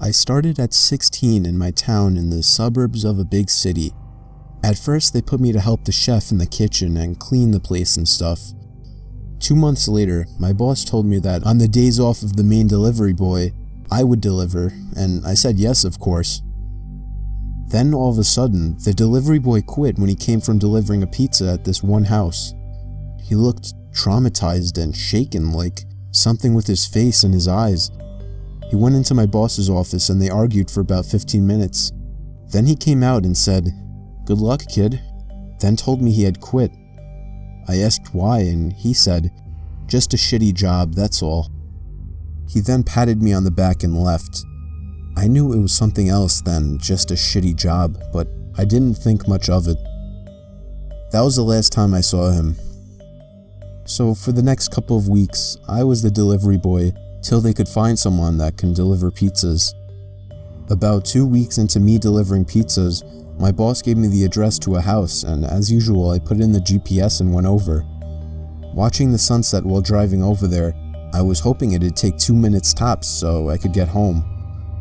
I started at 16 in my town in the suburbs of a big city. At first, they put me to help the chef in the kitchen and clean the place and stuff. 2 months later, my boss told me that on the days off of the main delivery boy, I would deliver, and I said yes, of course. Then all of a sudden, the delivery boy quit when he came from delivering a pizza at this one house. He looked traumatized and shaken, like something with his face and his eyes. He went into my boss's office and they argued for about 15 minutes. Then he came out and said, "Good luck, kid," then told me he had quit. I asked why, and he said, "Just a shitty job, that's all." He then patted me on the back and left. I knew it was something else than just a shitty job, but I didn't think much of it. That was the last time I saw him. So for the next couple of weeks, I was the delivery boy till they could find someone that can deliver pizzas. About 2 weeks into me delivering pizzas, my boss gave me the address to a house, and as usual, I put in the GPS and went over. Watching the sunset while driving over there, I was hoping it'd take 2 minutes tops so I could get home.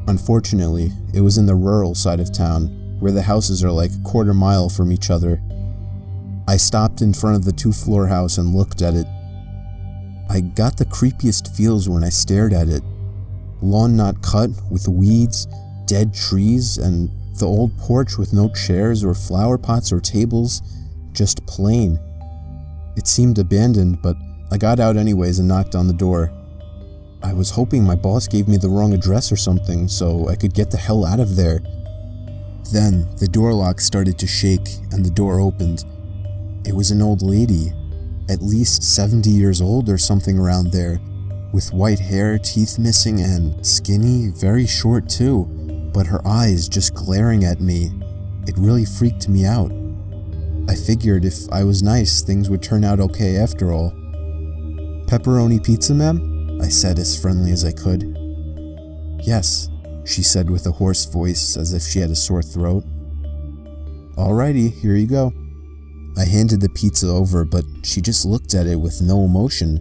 Unfortunately, it was in the rural side of town, where the houses are like a quarter mile from each other. I stopped in front of the 2-floor house and looked at it. I got the creepiest feels when I stared at it. Lawn not cut, with weeds, dead trees, and the old porch with no chairs or flower pots or tables, just plain. It seemed abandoned, but I got out anyways and knocked on the door. I was hoping my boss gave me the wrong address or something so I could get the hell out of there. Then the door lock started to shake and the door opened. It was an old lady, at least 70 years old or something around there, with white hair, teeth missing, and skinny, very short too, but her eyes just glaring at me. It really freaked me out. I figured if I was nice, things would turn out okay after all. "Pepperoni pizza, ma'am?" I said as friendly as I could. "Yes," she said with a hoarse voice as if she had a sore throat. "Alrighty, here you go." I handed the pizza over, but she just looked at it with no emotion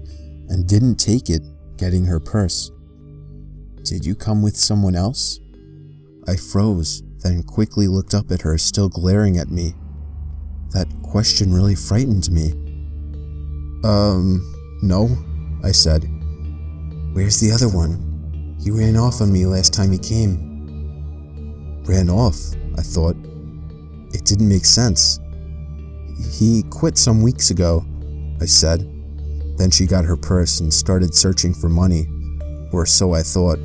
and didn't take it, getting her purse. "Did you come with someone else?" I froze, then quickly looked up at her, still glaring at me. That question really frightened me. No," I said. "Where's the other one? He ran off on me last time he came." Ran off, I thought. It didn't make sense. "He quit some weeks ago," I said. Then she got her purse and started searching for money, or so I thought.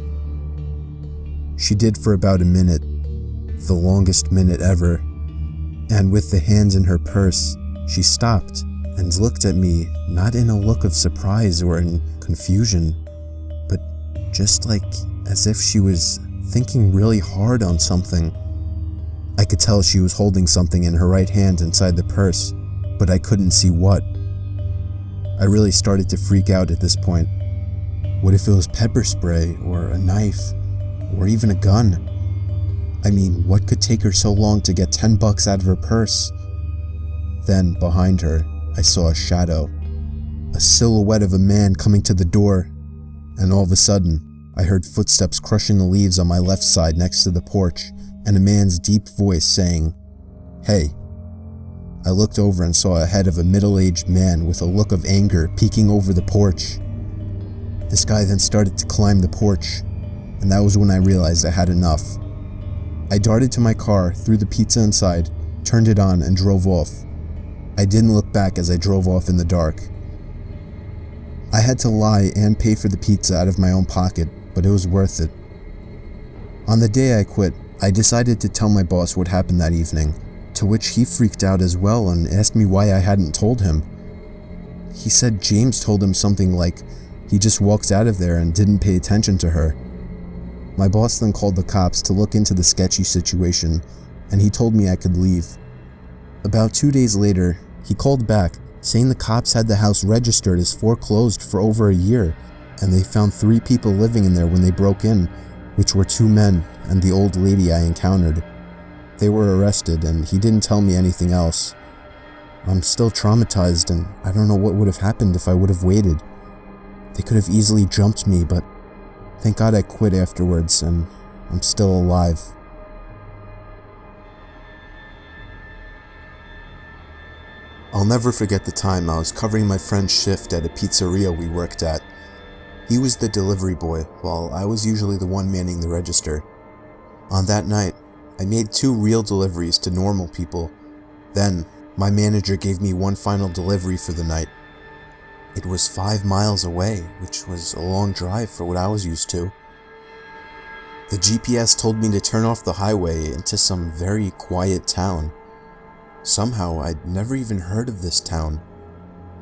She did for about a minute, the longest minute ever, and with the hands in her purse, she stopped and looked at me, not in a look of surprise or in confusion, but just like as if she was thinking really hard on something. I could tell she was holding something in her right hand inside the purse, but I couldn't see what. I really started to freak out at this point. What if it was pepper spray, or a knife, or even a gun? I mean, what could take her so long to get $10 out of her purse? Then, behind her, I saw a shadow, a silhouette of a man coming to the door, and all of a sudden, I heard footsteps crushing the leaves on my left side next to the porch, and a man's deep voice saying, "Hey." I looked over and saw a head of a middle-aged man with a look of anger peeking over the porch. This guy then started to climb the porch, and that was when I realized I had enough. I darted to my car, threw the pizza inside, turned it on, and drove off. I didn't look back as I drove off in the dark. I had to lie and pay for the pizza out of my own pocket, but it was worth it. On the day I quit, I decided to tell my boss what happened that evening, to which he freaked out as well and asked me why I hadn't told him. He said James told him something like he just walked out of there and didn't pay attention to her. My boss then called the cops to look into the sketchy situation, and he told me I could leave. About 2 days later, he called back, saying the cops had the house registered as foreclosed for over a year, and they found 3 people living in there when they broke in, which were 2 men and the old lady I encountered. They were arrested, and he didn't tell me anything else. I'm still traumatized, and I don't know what would have happened if I would have waited. They could have easily jumped me, but thank God I quit afterwards, and I'm still alive. I'll never forget the time I was covering my friend's shift at a pizzeria we worked at. He was the delivery boy, while I was usually the one manning the register. On that night, I made 2 real deliveries to normal people. Then, my manager gave me one final delivery for the night. It was 5 miles away, which was a long drive for what I was used to. The GPS told me to turn off the highway into some very quiet town. Somehow, I'd never even heard of this town.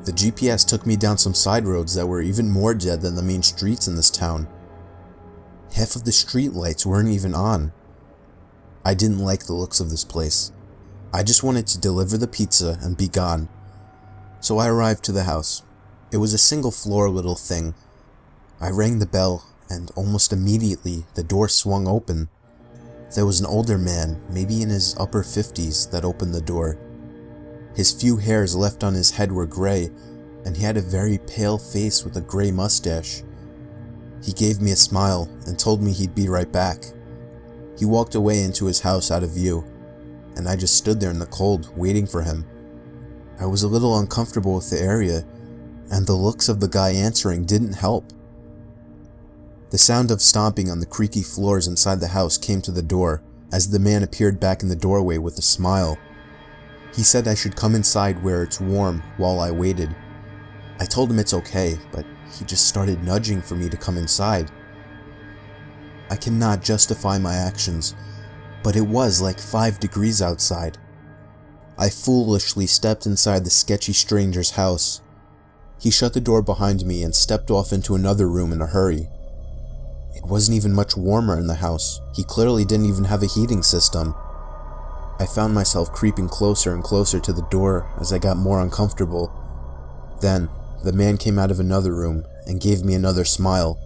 The GPS took me down some side roads that were even more dead than the main streets in this town. Half of the street lights weren't even on. I didn't like the looks of this place. I just wanted to deliver the pizza and be gone. So I arrived to the house. It was a single-floor little thing. I rang the bell, and almost immediately the door swung open. There was an older man, maybe in his upper 50s, that opened the door. His few hairs left on his head were gray, and he had a very pale face with a gray mustache. He gave me a smile and told me he'd be right back. He walked away into his house out of view, and I just stood there in the cold, waiting for him. I was a little uncomfortable with the area, and the looks of the guy answering didn't help. The sound of stomping on the creaky floors inside the house came to the door, as the man appeared back in the doorway with a smile. He said I should come inside where it's warm while I waited. I told him it's okay, but he just started nudging for me to come inside. I cannot justify my actions, but it was like 5 degrees outside. I foolishly stepped inside the sketchy stranger's house. He shut the door behind me and stepped off into another room in a hurry. It wasn't even much warmer in the house. He clearly didn't even have a heating system. I found myself creeping closer and closer to the door as I got more uncomfortable. Then, the man came out of another room and gave me another smile.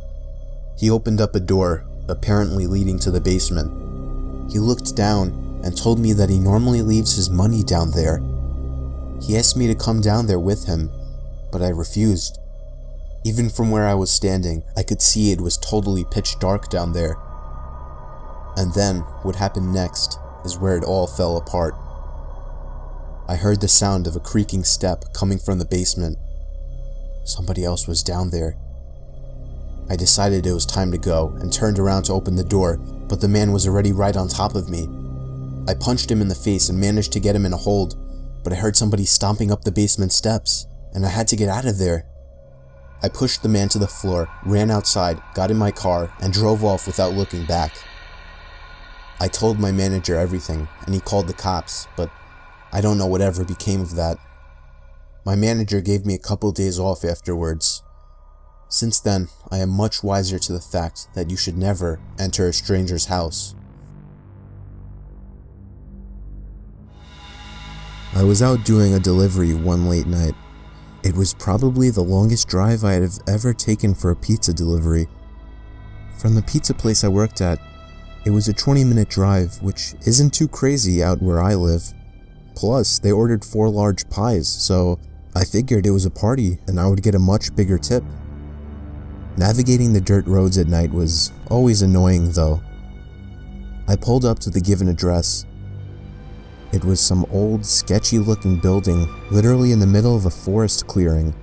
He opened up a door, apparently leading to the basement. He looked down and told me that he normally leaves his money down there. He asked me to come down there with him, but I refused. Even from where I was standing, I could see it was totally pitch dark down there. And then, what happened next is where it all fell apart. I heard the sound of a creaking step coming from the basement. Somebody else was down there. I decided it was time to go and turned around to open the door, but the man was already right on top of me. I punched him in the face and managed to get him in a hold, but I heard somebody stomping up the basement steps, and I had to get out of there. I pushed the man to the floor, ran outside, got in my car, and drove off without looking back. I told my manager everything, and he called the cops, but I don't know whatever became of that. My manager gave me a couple days off afterwards. Since then, I am much wiser to the fact that you should never enter a stranger's house. I was out doing a delivery one late night. It was probably the longest drive I have ever taken for a pizza delivery. From the pizza place I worked at, it was a 20-minute drive, which isn't too crazy out where I live. Plus, they ordered 4 large pies, so I figured it was a party and I would get a much bigger tip. Navigating the dirt roads at night was always annoying though. I pulled up to the given address. It was some old, sketchy-looking building literally in the middle of a forest clearing.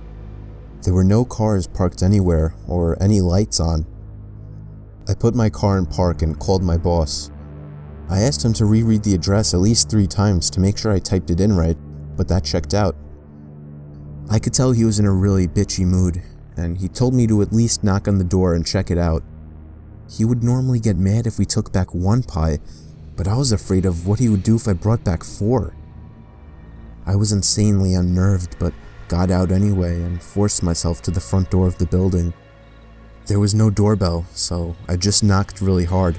There were no cars parked anywhere or any lights on. I put my car in park and called my boss. I asked him to reread the address at least 3 times to make sure I typed it in right, but that checked out. I could tell he was in a really bitchy mood, and he told me to at least knock on the door and check it out. He would normally get mad if we took back 1 pie, but I was afraid of what he would do if I brought back 4. I was insanely unnerved, but got out anyway and forced myself to the front door of the building. There was no doorbell, so I just knocked really hard.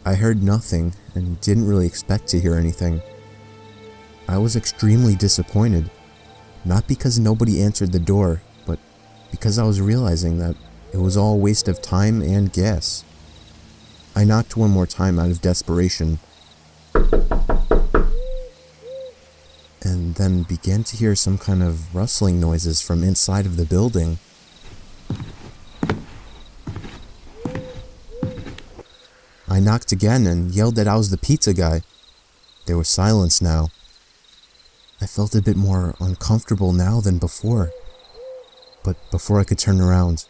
I heard nothing and didn't really expect to hear anything. I was extremely disappointed, not because nobody answered the door, but because I was realizing that it was all a waste of time and gas. I knocked one more time out of desperation, and then began to hear some kind of rustling noises from inside of the building. I knocked again and yelled that I was the pizza guy. There was silence now. I felt a bit more uncomfortable now than before. But before I could turn around,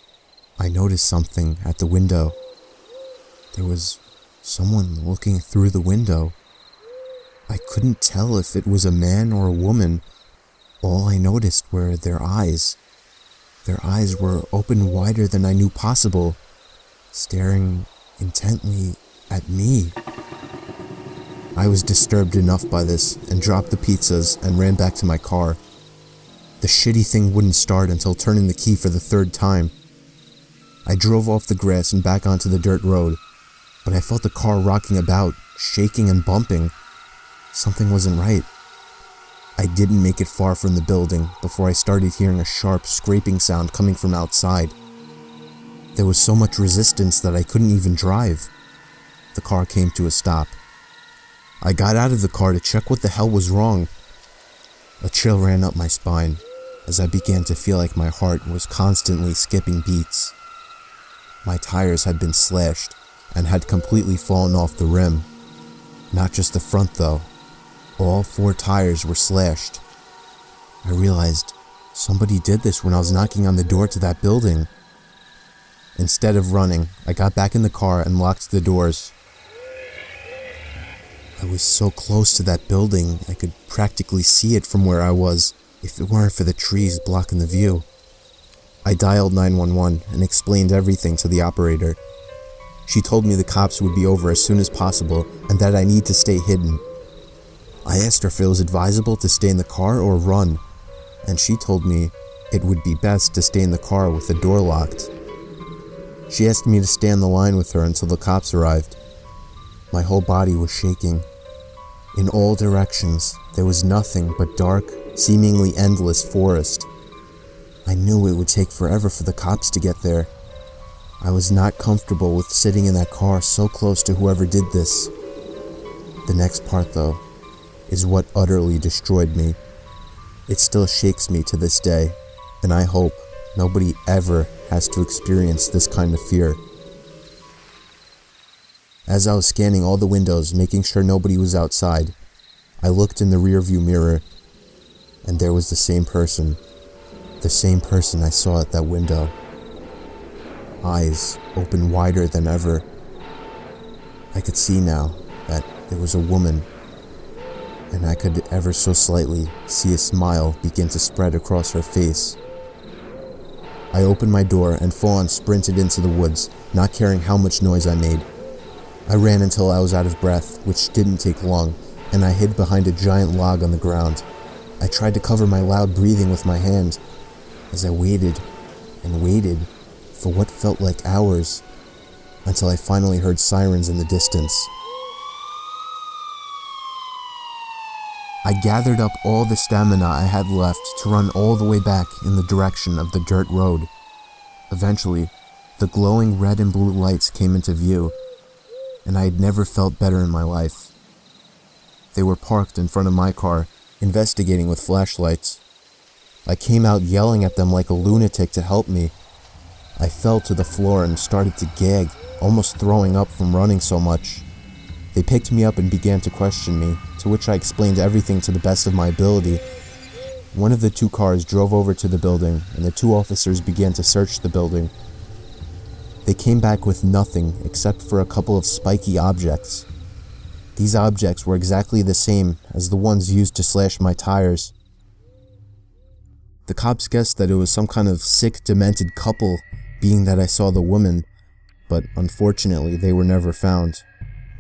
I noticed something at the window. There was someone looking through the window. I couldn't tell if it was a man or a woman. All I noticed were their eyes. Their eyes were open wider than I knew possible, staring intently at me. I was disturbed enough by this and dropped the pizzas and ran back to my car. The shitty thing wouldn't start until turning the key for the third time. I drove off the grass and back onto the dirt road, but I felt the car rocking about, shaking and bumping. Something wasn't right. I didn't make it far from the building before I started hearing a sharp scraping sound coming from outside. There was so much resistance that I couldn't even drive. The car came to a stop. I got out of the car to check what the hell was wrong. A chill ran up my spine as I began to feel like my heart was constantly skipping beats. My tires had been slashed and had completely fallen off the rim. Not just the front though. All 4 tires were slashed. I realized somebody did this when I was knocking on the door to that building. Instead of running, I got back in the car and locked the doors. I was so close to that building, I could practically see it from where I was, if it weren't for the trees blocking the view. I dialed 911 and explained everything to the operator. She told me the cops would be over as soon as possible and that I need to stay hidden. I asked her if it was advisable to stay in the car or run, and she told me it would be best to stay in the car with the door locked. She asked me to stay on the line with her until the cops arrived. My whole body was shaking. In all directions, there was nothing but dark, seemingly endless forest. I knew it would take forever for the cops to get there. I was not comfortable with sitting in that car so close to whoever did this. The next part, though, is what utterly destroyed me. It still shakes me to this day, and I hope nobody ever has to experience this kind of fear. As I was scanning all the windows, making sure nobody was outside, I looked in the rearview mirror, and there was the same person I saw at that window. Eyes open wider than ever. I could see now that it was a woman, and I could ever so slightly see a smile begin to spread across her face. I opened my door and full-on sprinted into the woods, not caring how much noise I made. I ran until I was out of breath, which didn't take long, and I hid behind a giant log on the ground. I tried to cover my loud breathing with my hand, as I waited and waited for what felt like hours, until I finally heard sirens in the distance. I gathered up all the stamina I had left to run all the way back in the direction of the dirt road. Eventually, the glowing red and blue lights came into view, and I had never felt better in my life. They were parked in front of my car, investigating with flashlights. I came out yelling at them like a lunatic to help me. I fell to the floor and started to gag, almost throwing up from running so much. They picked me up and began to question me, to which I explained everything to the best of my ability. One of the 2 cars drove over to the building, and the 2 officers began to search the building. They came back with nothing except for a couple of spiky objects. These objects were exactly the same as the ones used to slash my tires. The cops guessed that it was some kind of sick, demented couple, being that I saw the woman, but unfortunately they were never found,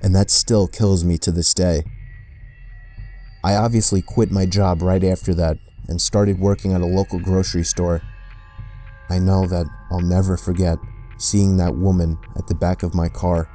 and that still kills me to this day. I obviously quit my job right after that and started working at a local grocery store. I know that I'll never forget seeing that woman at the back of my car.